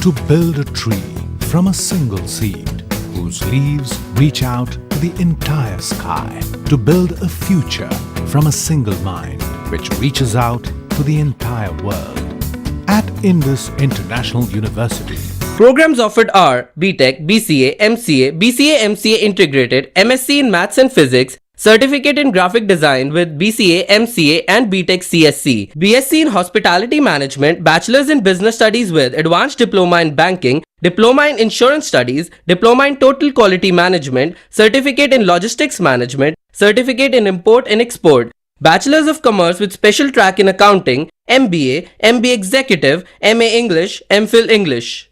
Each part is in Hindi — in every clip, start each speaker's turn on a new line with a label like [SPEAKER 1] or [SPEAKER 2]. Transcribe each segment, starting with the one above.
[SPEAKER 1] to build a tree from a single seed, whose leaves reach out to the entire sky, to build a future from a single mind, which reaches out to the entire world. At Indus International University,
[SPEAKER 2] programs offered are BTech, BCA, MCA, BCA MCA Integrated, MSc in Maths and Physics, Certificate in Graphic Design with BCA, MCA and BTech CSC, BSc in Hospitality Management, Bachelor's in Business Studies with Advanced Diploma in Banking, Diploma in Insurance Studies, Diploma in Total Quality Management, Certificate in Logistics Management, Certificate in Import and Export, Bachelor's of Commerce with Special Track in Accounting, MBA, MBA Executive, MA English, MPhil English.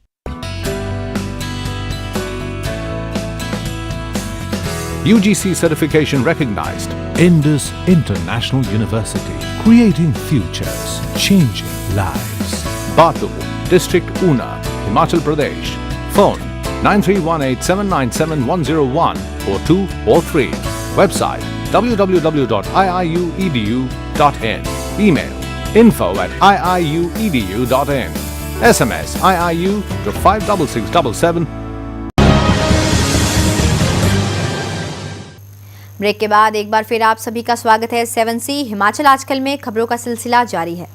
[SPEAKER 1] UGC certification recognized. Indus International University, creating futures, changing lives. Batu, District Una, Himachal Pradesh. Phone 9318797101 or 2 or 3. Website www.iiuedu.in. Email info@iiuedu.in. SMS IIU to 56677.
[SPEAKER 3] Break के बाद एक बार फिर आप सभी का स्वागत है 7C हिमाचल आजकल में खबरों का सिलसिला जारी है।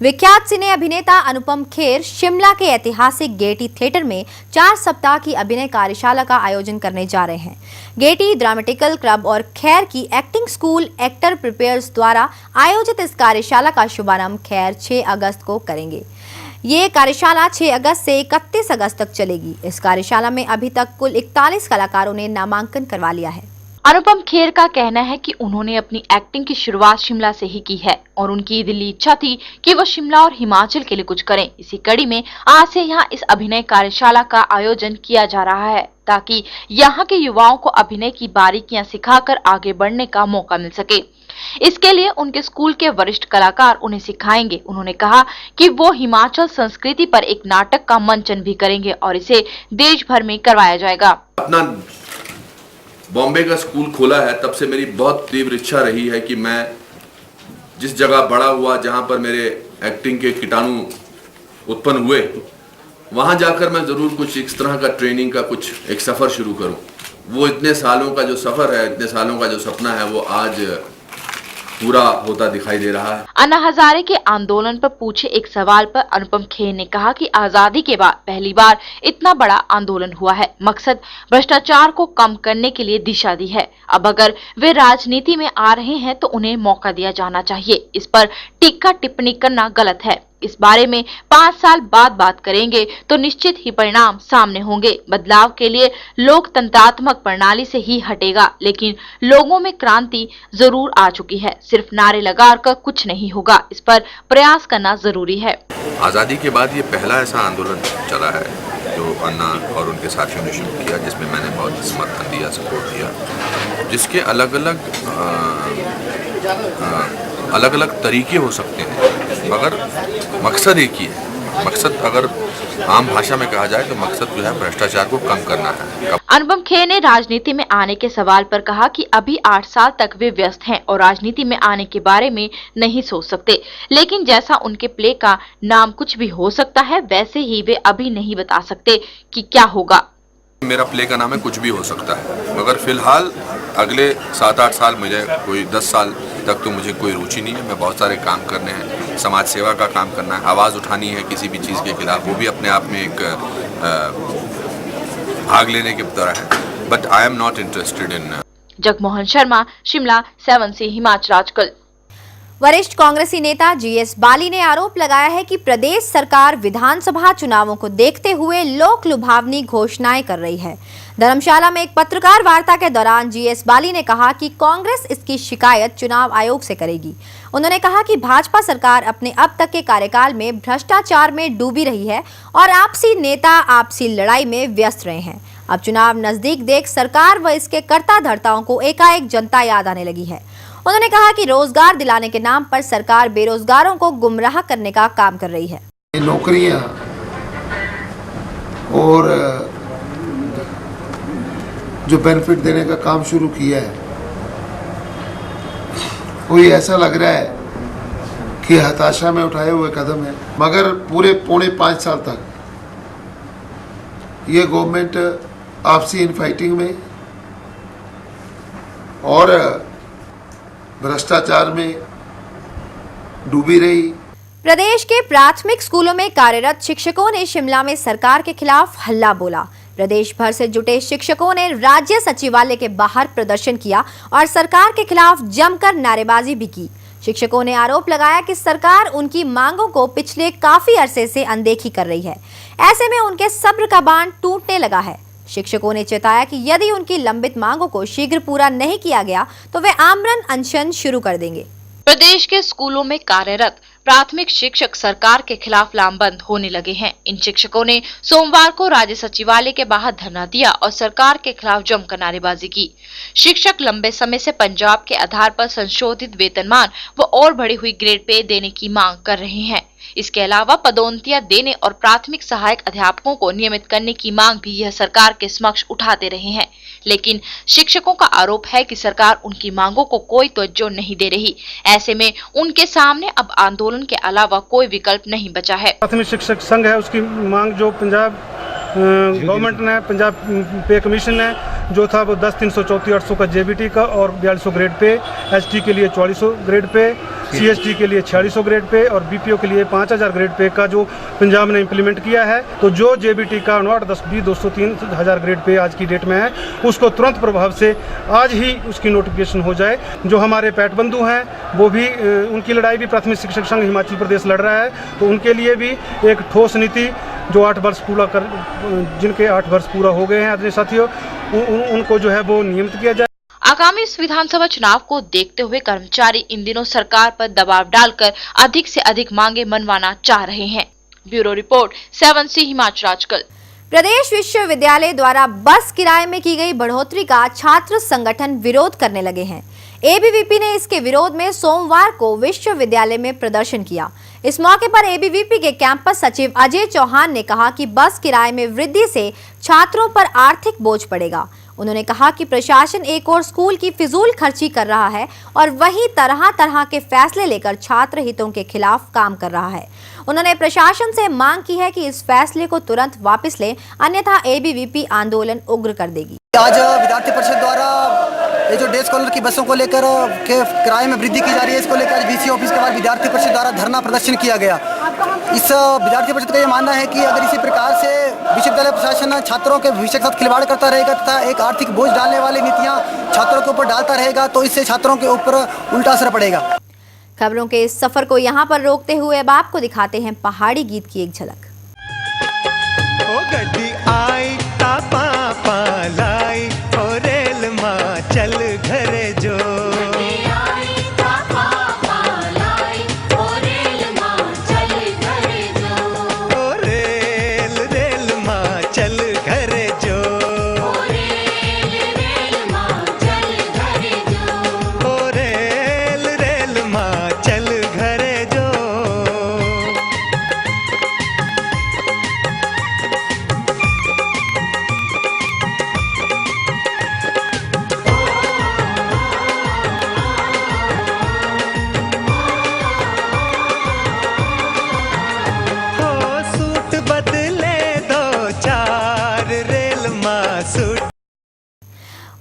[SPEAKER 3] विख्यात सिने अभिनेता अनुपम खेर शिमला के ऐतिहासिक गेटी थिएटर में 4 सप्ताह की अभिनय कार्यशाला का आयोजन करने जा रहे हैं। गेटी ड्रामेटिकल क्लब और खैर की एक्टिंग स्कूल एक्टर प्रिपेयर्स द्वारा आयोजित इस कार्यशाला का शुभारंभ खैर 6 अगस्त को करेंगे। ये कार्यशाला 6 अगस्त से 31 अगस्त तक चलेगी। इस कार्यशाला में अभी तक कुल 41 कलाकारों ने नामांकन करवा लिया है।
[SPEAKER 4] अनुपम खेर का कहना है कि उन्होंने अपनी एक्टिंग की शुरुआत शिमला से ही की है और उनकी दिली इच्छा थी कि वो शिमला और हिमाचल के लिए कुछ करें। इसी कड़ी में आज से यहाँ इस अभिनय कार्यशाला का आयोजन किया जा रहा है ताकि यहाँ के युवाओं को अभिनय की बारीकियां सिखाकर आगे बढ़ने का मौका मिल सके। इसके लिए उनके स्कूल के वरिष्ठ कलाकार उन्हें सिखाएंगे। उन्होंने कहा कि वो हिमाचल संस्कृति पर एक नाटक का मंचन भी करेंगे और इसे देश भर में करवाया जाएगा।
[SPEAKER 5] अपना बॉम्बे का स्कूल खोला है, तब से मेरी बहुत तीव्र इच्छा रही है कि मैं जिस जगह बड़ा हुआ, जहां पर मेरे एक्टिंग के कीटाणु उत्पन्न हुए, वहां जाकर मैं जरूर कुछ इस तरह का ट्रेनिंग का कुछ एक सफर शुरू करूं। वो इतने सालों का जो सफर है, इतने सालों का जो सपना है, वो आज पूरा होता दिखाई दे रहा है।
[SPEAKER 4] अन्ना हजारे के आंदोलन पर पूछे एक सवाल पर अनुपम खेर ने कहा कि आजादी के बाद पहली बार इतना बड़ा आंदोलन हुआ है। मकसद भ्रष्टाचार को कम करने के लिए दिशा दी है। अब अगर वे राजनीति में आ रहे हैं तो उन्हें मौका दिया जाना चाहिए। इस पर टीका टिप्पणी करना गलत है। इस बारे में 5 साल बाद बात करेंगे तो निश्चित ही परिणाम सामने होंगे। बदलाव के लिए लोकतंत्रात्मक प्रणाली से ही हटेगा, लेकिन लोगों में क्रांति जरूर आ चुकी है। सिर्फ नारे लगाकर कुछ नहीं होगा, इस पर प्रयास करना जरूरी है।
[SPEAKER 5] आजादी के बाद ये पहला ऐसा आंदोलन चला है जो अन्ना और उनके साथियों ने शुरू किया, जिसमें मैंने बहुत समर्थन दिया, सपोर्ट दिया, जिसके अलग अलग तरीके हो सकते हैं, मगर मकसद एक ही है। मकसद अगर आम भाषा में कहा जाए तो मकसद जो है भ्रष्टाचार को कम करना है।
[SPEAKER 4] अनुपम खेर ने राजनीति में आने के सवाल पर कहा कि अभी 8 साल तक वे व्यस्त हैं और राजनीति में आने के बारे में नहीं सोच सकते, लेकिन जैसा उनके प्ले का नाम कुछ भी हो सकता है, वैसे ही वे अभी नहीं बता सकते कि क्या होगा।
[SPEAKER 5] मेरा प्ले का नाम है कुछ भी हो सकता है, मगर फिलहाल अगले 7-8 साल, मुझे कोई 10 साल तक तो मुझे कोई रुचि नहीं है। मैं बहुत सारे काम करने हैं, समाज सेवा का काम करना है, आवाज़ उठानी है किसी भी चीज़ के खिलाफ, वो भी अपने आप में एक भाग लेने की तरह है। But I am not interested in.
[SPEAKER 4] Jagmohan Sharma, Shimla, 7C Himachal आजकल।
[SPEAKER 3] वरिष्ठ कांग्रेसी नेता जीएस बाली ने आरोप लगाया है कि प्रदेश सरकार विधानसभा चुनावों को देखते हुए लोक लुभावनी घोषणाएं कर रही है। धर्मशाला में एक पत्रकार वार्ता के दौरान जीएस बाली ने कहा कि कांग्रेस इसकी शिकायत चुनाव आयोग से करेगी। उन्होंने कहा कि भाजपा सरकार अपने अब तक के कार्यकाल में भ्रष्टाचार में डूबी रही है और आपसी नेता आपसी लड़ाई में व्यस्त रहे हैं। अब चुनाव नजदीक देख सरकार व इसके कर्ता धर्ताओं को एकाएक जनता याद आने लगी है। उन्होंने कहा कि रोजगार दिलाने के नाम पर सरकार बेरोजगारों को गुमराह करने का काम कर रही है।
[SPEAKER 6] नौकरियां और जो बेनिफिट देने का काम शुरू किया है, कोई ऐसा लग रहा है कि हताशा में उठाए हुए कदम है, मगर पूरे 4.5 साल तक ये गवर्नमेंट आपसी इनफाइटिंग में और भ्रष्टाचार में डूबी रही।
[SPEAKER 3] प्रदेश के प्राथमिक स्कूलों में कार्यरत शिक्षकों ने शिमला में सरकार के खिलाफ हल्ला बोला। प्रदेश भर से जुटे शिक्षकों ने राज्य सचिवालय के बाहर प्रदर्शन किया और सरकार के खिलाफ जमकर नारेबाजी भी की। शिक्षकों ने आरोप लगाया कि सरकार उनकी मांगों को पिछले काफी अरसे से अनदेखी कर रही है। ऐसे में उनके सब्र का बांध टूटने लगा है। शिक्षकों ने चेताया कि यदि उनकी लंबित मांगों को शीघ्र पूरा नहीं किया गया तो वे आमरण अनशन शुरू कर देंगे।
[SPEAKER 4] प्रदेश के स्कूलों में कार्यरत प्राथमिक शिक्षक सरकार के खिलाफ लामबंद होने लगे हैं। इन शिक्षकों ने सोमवार को राज्य सचिवालय के बाहर धरना दिया और सरकार के खिलाफ जमकर नारेबाजी की। शिक्षक लंबे समय से पंजाब के आधार पर संशोधित वेतनमान व और बढ़ी हुई ग्रेड पे देने की मांग कर रहे हैं। इसके अलावा पदोन्नतियां देने और प्राथमिक सहायक अध्यापकों को नियमित करने की मांग भी यह सरकार के समक्ष उठाते रहे हैं। लेकिन शिक्षकों का आरोप है कि सरकार उनकी मांगों को कोई तवज्जो नहीं दे रही। ऐसे में उनके सामने अब आंदोलन के अलावा कोई विकल्प नहीं बचा है।
[SPEAKER 7] प्राथमिक शिक्षक संघ है, उसकी मांग जो पंजाब गवर्नमेंट ने, पंजाब पे कमीशन ने जो था वो 10 334 800 का जेबीटी का और 4200 ग्रेड पे, एसटी के लिए 4400 ग्रेड पे, सीएसटी के लिए 4600 ग्रेड पे और बीपीओ के लिए 5000 ग्रेड पे का जो पंजाब ने इम्प्लीमेंट किया है। तो जो जेबीटी का 9, 10, 20, 200, 3000 ग्रेड पे आज की डेट में है, उसको तुरंत प्रभाव से आज ही उसकी नोटिफिकेशन हो जाए। जो हमारे पैट बंधु हैं वो भी, उनकी लड़ाई भी प्राथमिक शिक्षक संघ हिमाचल प्रदेश लड़ रहा है, तो उनके लिए भी एक ठोस नीति जो 8 वर्ष पूरा कर, जिनके 8 वर्ष पूरा हो गए हैं आदरणीय साथियों, उनको जो है वो नियमित किया जाए।
[SPEAKER 4] आगामी इस विधानसभा चुनाव को देखते हुए कर्मचारी इन दिनों सरकार पर दबाव डालकर अधिक से अधिक मांगे मनवाना चाह रहे हैं। ब्यूरो रिपोर्ट 7C हिमाचल आजकल।
[SPEAKER 3] प्रदेश विश्वविद्यालय द्वारा बस किराए में की गई बढ़ोतरी का छात्र संगठन विरोध करने लगे हैं। एबीवीपी ने इसके विरोध में सोमवार को विश्वविद्यालय में प्रदर्शन किया। इस मौके पर एबीवीपी के कैंपस सचिव अजय चौहान ने कहा कि बस किराए में वृद्धि से छात्रों पर आर्थिक बोझ पड़ेगा। उन्होंने कहा कि प्रशासन एक और स्कूल की फिजूल खर्ची कर रहा है और वहीं तरह तरह के फैसले लेकर छात्र हितों के खिलाफ काम कर रहा है। उन्होंने प्रशासन से मांग की है कि इस फैसले को तुरंत वापस लें, अन्यथा एबीवीपी आंदोलन उग्र कर देगी।
[SPEAKER 8] आज विद्यार्थी परिषद द्वारा ये जो डे स्कॉलर की बसों को लेकर के किराए में वृद्धि की जा रही है, इसको लेकर वीसी ऑफिस के बाद विद्यार्थी परिषद द्वारा धरना प्रदर्शन किया गया। इस विद्यार्थी परिषद का ये मानना है कि अगर इसी प्रकार से विश्वविद्यालय प्रशासन छात्रों के भविष्य के साथ खिलवाड़ करता रहेगा तथा एक आर्थिक बोझ डालने वाली नीतियां छात्रों के ऊपर डालता रहेगा तो इससे छात्रों के ऊपर उल्टा असर पड़ेगा।
[SPEAKER 3] खबरों के इस सफर को यहाँ पर रोकते हुए अब आपको दिखाते हैं पहाड़ी गीत की एक झलक।
[SPEAKER 9] ओ गड्डी आई ता पापा लाई ओ रेल मां चल घरे जो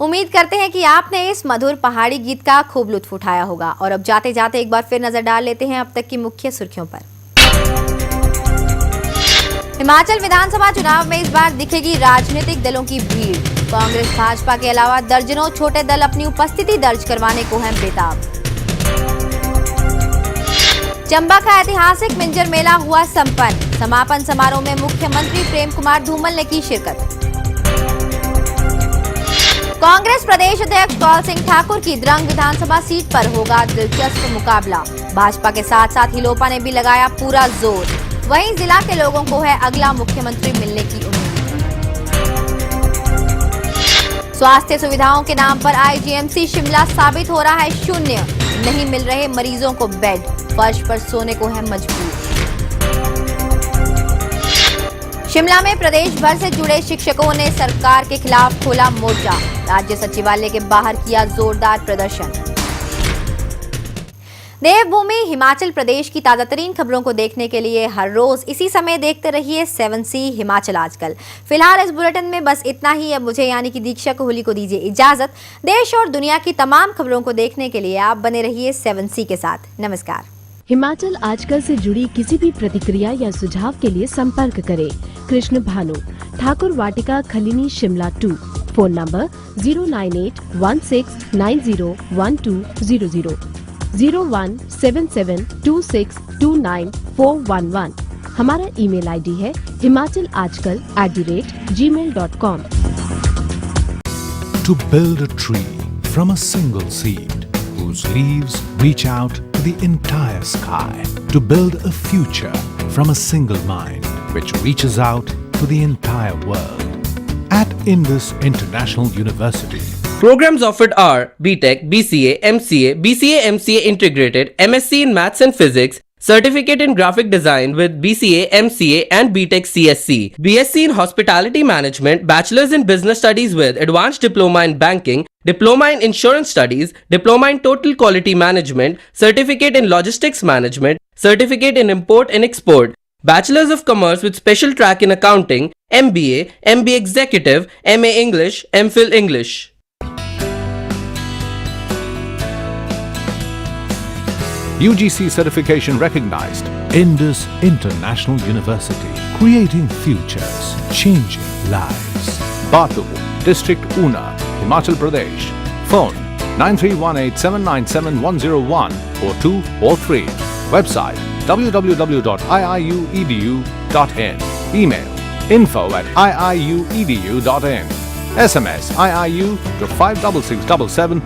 [SPEAKER 3] उम्मीद करते हैं कि आपने इस मधुर पहाड़ी गीत का खूब लुत्फ उठाया होगा। और अब जाते जाते एक बार फिर नजर डाल लेते हैं अब तक की मुख्य सुर्खियों पर। हिमाचल विधानसभा चुनाव में इस बार दिखेगी राजनीतिक दलों की भीड़। कांग्रेस भाजपा के अलावा दर्जनों छोटे दल अपनी उपस्थिति दर्ज करवाने को हैं बेताब। चंबा का ऐतिहासिक मिंजर मेला हुआ संपन्न। समापन समारोह में मुख्यमंत्री प्रेम कुमार धूमल ने की शिरकत। कांग्रेस प्रदेश अध्यक्ष कौल सिंह ठाकुर की द्रंग विधानसभा सीट पर होगा दिलचस्प मुकाबला। भाजपा के साथ साथ हिलोपा ने भी लगाया पूरा जोर। वहीं जिला के लोगों को है अगला मुख्यमंत्री मिलने की उम्मीद। स्वास्थ्य सुविधाओं के नाम पर आईजीएमसी शिमला साबित हो रहा है शून्य। नहीं मिल रहे मरीजों को बेड, फर्श पर सोने को है मजबूर। शिमला में प्रदेश भर से जुड़े शिक्षकों ने सरकार के खिलाफ खोला मोर्चा। राज्य सचिवालय के बाहर किया जोरदार प्रदर्शन। देवभूमि हिमाचल प्रदेश की ताजा तरीन खबरों को देखने के लिए हर रोज इसी समय देखते रहिए 7C हिमाचल आजकल। फिलहाल इस बुलेटिन में बस इतना ही। अब मुझे यानी कि दीक्षा कोहली को दीजिए इजाजत। देश और दुनिया की तमाम खबरों को देखने के लिए आप बने रहिए 7C के साथ। नमस्कार।
[SPEAKER 10] हिमाचल आजकल से जुड़ी किसी भी प्रतिक्रिया या सुझाव के लिए संपर्क करें कृष्ण भानु, ठाकुर वाटिका, खलीनी, शिमला 2। Phone number 09816901200, 017726294111। हमारा ईमेल आईडी है himachalajkal@gmail.com।
[SPEAKER 1] To build a tree from a single seed whose leaves reach out to the entire sky. To build a future from a single mind which reaches out to the entire world. At Indus International University,
[SPEAKER 2] Programs offered are BTech, BCA, MCA, BCA MCA Integrated, MSc in Maths and Physics, Certificate in Graphic Design with BCA, MCA and BTech CSC, BSc in Hospitality Management, Bachelor's in Business Studies with Advanced Diploma in Banking, Diploma in Insurance Studies, Diploma in Total Quality Management, Certificate in Logistics Management, Certificate in Import and Export, Bachelor's of Commerce with Special Track in Accounting, MBA, MBA Executive, MA English, MPhil English.
[SPEAKER 1] UGC certification recognized. Indus International University, creating futures, changing lives. Batu, District Una, Himachal Pradesh. Phone 9318797101 or 2 or 3. Website www.iiuedu.in. Email info@iiuedu.in. SMS IIU to 56677